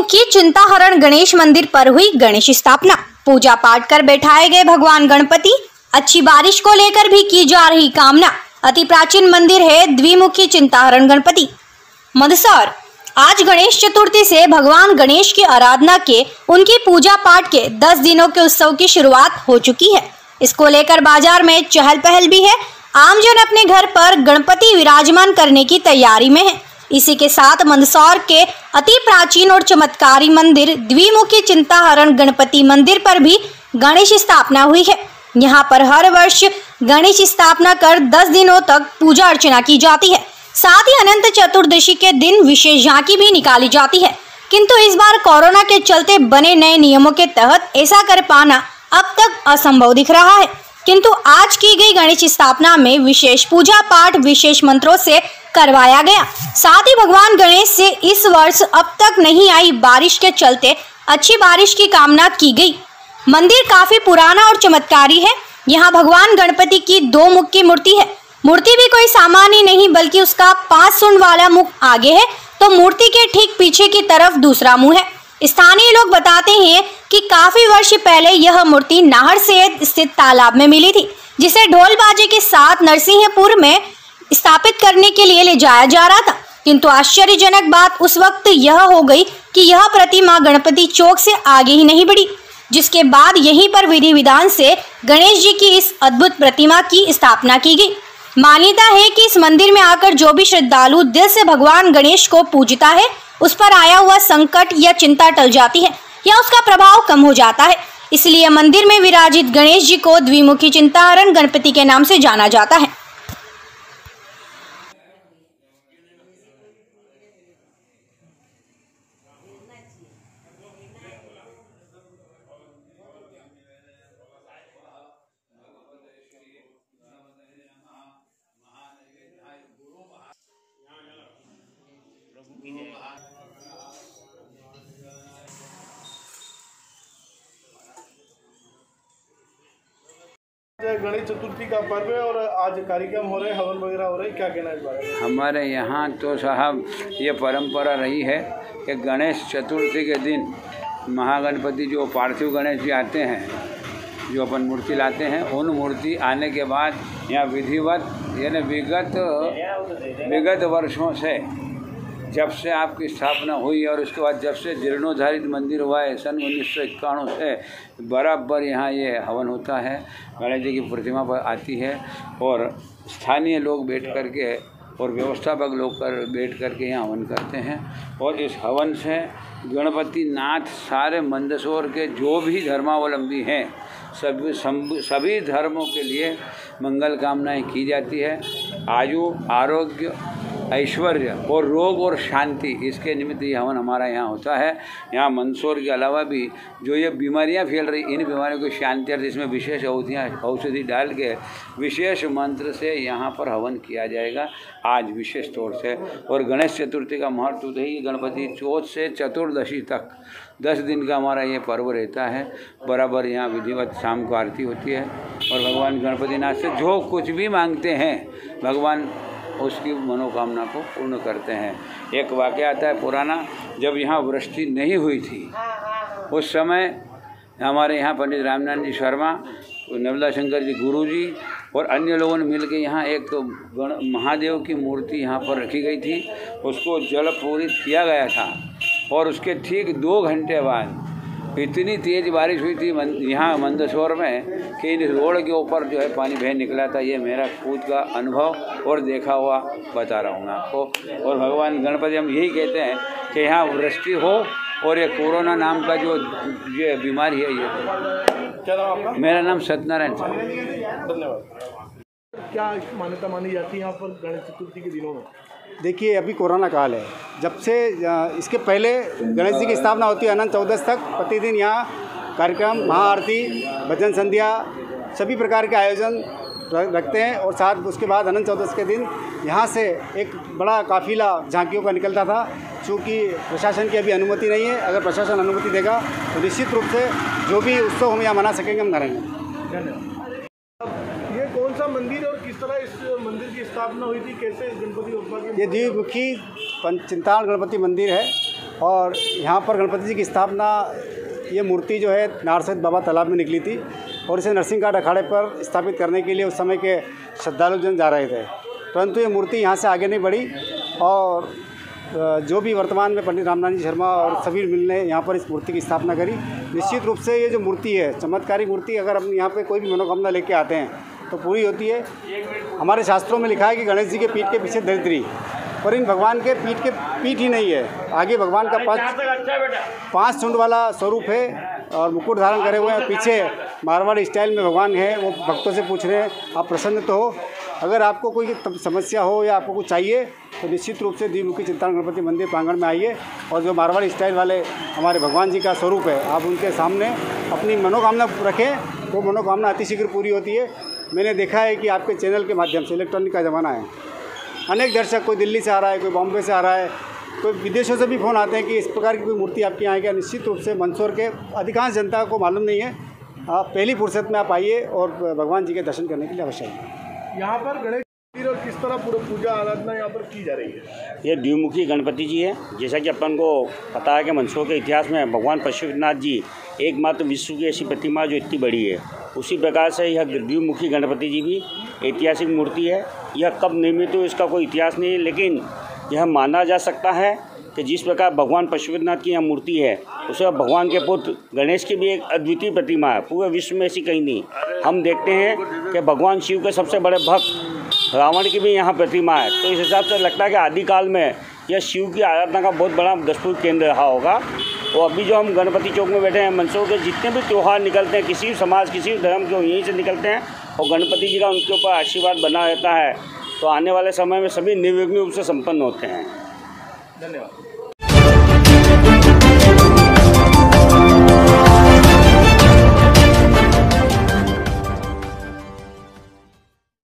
द्विमुखी चिंताहरण गणेश मंदिर पर हुई गणेश स्थापना। पूजा पाठ कर बैठाए गए भगवान गणपति। अच्छी बारिश को लेकर भी की जा रही कामना। अति प्राचीन मंदिर है द्विमुखी चिंताहरण गणपति मंदसौर। आज गणेश चतुर्थी से भगवान गणेश की आराधना के उनकी पूजा पाठ के 10 दिनों के उत्सव की शुरुआत हो चुकी है। इसको लेकर बाजार में चहल पहल भी है। आमजन अपने घर पर गणपति विराजमान करने की तैयारी में है। इसी के साथ मंदसौर के अति प्राचीन और चमत्कारी मंदिर द्विमुखी चिंताहरण गणपति मंदिर पर भी गणेश स्थापना हुई है। यहाँ पर हर वर्ष गणेश स्थापना कर 10 दिनों तक पूजा अर्चना की जाती है। साथ ही अनंत चतुर्दशी के दिन विशेष झांकी भी निकाली जाती है, किंतु इस बार कोरोना के चलते बने नए नियमों के तहत ऐसा कर पाना अब तक असंभव दिख रहा है। किंतु आज की गई गणेश स्थापना में विशेष पूजा पाठ विशेष मंत्रों से करवाया गया। साथ ही भगवान गणेश से इस वर्ष अब तक नहीं आई बारिश के चलते अच्छी बारिश की कामना की गई। मंदिर काफी पुराना और चमत्कारी है। यहाँ भगवान गणपति की 2 मुख की मूर्ति है। मूर्ति भी कोई सामान्य नहीं, बल्कि उसका 5 सूंड वाला मुख आगे है तो मूर्ति के ठीक पीछे की तरफ दूसरा मुंह है। स्थानीय लोग बताते हैं कि काफी वर्ष पहले यह मूर्ति नाहरसेठ स्थित तालाब में मिली थी, जिसे ढोल बाजे के साथ नरसिंहपुर में स्थापित करने के लिए ले जाया जा रहा था। किंतु आश्चर्यजनक बात उस वक्त यह हो गई कि यह प्रतिमा गणपति चौक से आगे ही नहीं बढ़ी, जिसके बाद यहीं पर विधि विधान से गणेश जी की इस अद्भुत प्रतिमा की स्थापना की गई। मान्यता है कि इस मंदिर में आकर जो भी श्रद्धालु दिल से भगवान गणेश को पूजता है, उस पर आया हुआ संकट या चिंता टल जाती है या उसका प्रभाव कम हो जाता है। इसलिए मंदिर में विराजित गणेश जी को द्विमुखी चिंताहरण गणपति के नाम से जाना जाता है। गणेश चतुर्थी का पर्व है और आज कार्यक्रम हो रहे हैं, हवन वगैरह हो रहे हैं, क्या कहना है इस बारे में? हमारे यहाँ तो साहब ये परंपरा रही है कि गणेश चतुर्थी के दिन महागणपति जो पार्थिव गणेश जी आते हैं, जो अपन मूर्ति लाते हैं, उन मूर्ति आने के बाद यहाँ विधिवत यानी विगत वर्षों से जब से आपकी स्थापना हुई और उसके बाद जब से जीर्णोद्धारित मंदिर हुआ है सन 1991 से बराबर यहाँ ये हवन होता है। गणेश जी की प्रतिमा पर आती है और स्थानीय लोग बैठ कर के और व्यवस्थापक लोग बैठ कर के यहाँ हवन करते हैं। और इस हवन से गणपति नाथ सारे मंदसौर के जो भी धर्मावलंबी हैं सभी धर्मों के लिए मंगल कामनाएं की जाती है। आयु, आरोग्य, ऐश्वर्य और रोग और शांति, इसके निमित्त ये हवन हमारा यहाँ होता है। यहाँ मंदसौर के अलावा भी जो ये बीमारियाँ फैल रही, इन बीमारियों की शांति अर्थ इसमें विशेष औषधि डाल के विशेष मंत्र से यहाँ पर हवन किया जाएगा आज विशेष तौर से। और गणेश चतुर्थी का महत्व तो है, गणपति चौथ से चतुर्दशी तक 10 दिन का हमारा ये पर्व रहता है। बराबर यहाँ विधिवत शाम को आरती होती है और भगवान गणपति नाथ से जो कुछ भी मांगते हैं भगवान उसकी मनोकामना को पूर्ण करते हैं। एक वाक़या आता है पुराना, जब यहाँ वृष्टि नहीं हुई थी उस समय हमारे यहाँ पंडित रामनारायण जी शर्मा, नवला शंकर जी गुरु जी और अन्य लोगों ने मिलकर यहाँ एक तो महादेव की मूर्ति यहाँ पर रखी गई थी, उसको जल पूरित किया गया था। और उसके ठीक 2 घंटे बाद इतनी तेज़ बारिश हुई थी यहाँ मंदसौर में कि रोड के ऊपर जो है पानी बह निकला था। ये मेरा खुद का अनुभव और देखा हुआ बता रहा हूँ आपको। और भगवान गणपति हम यही कहते हैं कि यहाँ वृष्टि हो और ये कोरोना नाम का जो ये बीमारी है ये। क्या नाम आपका? मेरा नाम सत्यनारायण साहब। धन्यवाद। क्या मान्यता मानी जाती है यहाँ पर गणेश चतुर्थी के दिनों में? देखिए, अभी कोरोना काल है। जब से इसके पहले गणेश जी की स्थापना होती है अनंत चतुर्दशी तक प्रतिदिन यहाँ कार्यक्रम, महाआरती, भजन संध्या, सभी प्रकार के आयोजन रखते हैं। और साथ उसके बाद अनंत चतुर्दशी के दिन यहाँ से एक बड़ा काफिला झांकियों का निकलता था। चूँकि प्रशासन की अभी अनुमति नहीं है, अगर प्रशासन अनुमति देगा तो निश्चित रूप से जो भी उत्सव हम यहाँ मना सकेंगे हम करेंगे। धन्यवाद। ये कौन सा मंदिर और किस तरह इस मंदिर की स्थापना हुई थी, कैसे गणपति बप्पा की? ये द्विमुखी चिंताहरण गणपति मंदिर है। और यहाँ पर गणपति जी की स्थापना, ये मूर्ति जो है नारसद बाबा तालाब में निकली थी और इसे नरसिंह घाट अखाड़े पर स्थापित करने के लिए उस समय के श्रद्धालु जन जा रहे थे, परंतु ये मूर्ति यहाँ से आगे नहीं बढ़ी और जो भी वर्तमान में पंडित रामनाथ शर्मा और सभी मिलने यहाँ पर इस मूर्ति की स्थापना करी। निश्चित रूप से ये जो मूर्ति है, चमत्कारी मूर्ति, अगर हम यहाँ पे कोई भी मनोकामना लेके आते हैं तो पूरी होती है। हमारे शास्त्रों में लिखा है कि गणेश जी के पीठ के पीछे दरिद्री, पर इन भगवान के पीठ ही नहीं है, आगे भगवान का 5 सूंड वाला स्वरूप है और मुकुट धारण करे हुए हैं। पीछे मारवाड़ी स्टाइल में भगवान है। वो भक्तों से पूछ रहे हैं आप प्रसन्न तो हो? अगर आपको कोई समस्या हो या आपको कुछ चाहिए तो निश्चित रूप से द्विमुखी चिंताहरण गणपति मंदिर प्रांगण में आइए और जो मारवाड़ी स्टाइल वाले हमारे भगवान जी का स्वरूप है, आप उनके सामने अपनी मनोकामना रखें, वो मनोकामना अतिशीघ्र पूरी होती है। मैंने देखा है कि आपके चैनल के माध्यम से, इलेक्ट्रॉनिक का ज़माना है, अनेक दर्शक, कोई दिल्ली से आ रहा है, कोई बॉम्बे से आ रहा है, कोई विदेशों से भी फ़ोन आते हैं कि इस प्रकार की कोई मूर्ति आपके यहाँ है क्या। निश्चित रूप से मंदसौर के अधिकांश जनता को मालूम नहीं है। आप पहली फुर्सत में आप आइए और भगवान जी के दर्शन करने के लिए अवश्य आइए। यहाँ पर गणेश मंदिर और किस तरह पूरा पूजा आराधना यहाँ पर की जा रही है? ये द्विमुखी गणपति जी है। जैसा कि अपन को पता है कि मंदसौर के इतिहास में भगवान पशुपतिनाथ जी एकमात्र विश्व की ऐसी प्रतिमा जो इतनी बड़ी है, उसी प्रकार से यह द्विमुखी गणपति जी भी ऐतिहासिक मूर्ति है। यह कब निर्मित हुई इसका कोई इतिहास नहीं है, लेकिन यह माना जा सकता है कि जिस प्रकार भगवान पशुपतिनाथ की यह मूर्ति है, उसे भगवान के पुत्र गणेश की भी एक अद्वितीय प्रतिमा है। पूरे विश्व में ऐसी कहीं नहीं। हम देखते हैं कि भगवान शिव के सबसे बड़े भक्त रावण की भी यहाँ प्रतिमा है, तो इस हिसाब से लगता है कि आदिकाल में यह शिव की आराधना का बहुत बड़ा दसपूर केंद्र रहा होगा। और अभी जो हम गणपति चौक में बैठे हैं, मंदसौर के जितने भी त्यौहार निकलते हैं, किसी भी समाज, किसी भी धर्म के, यहीं से निकलते हैं और गणपति जी का उनके ऊपर आशीर्वाद बना रहता है, तो आने वाले समय में सभी निर्विघ्न रूप से संपन्न होते हैं। धन्यवाद।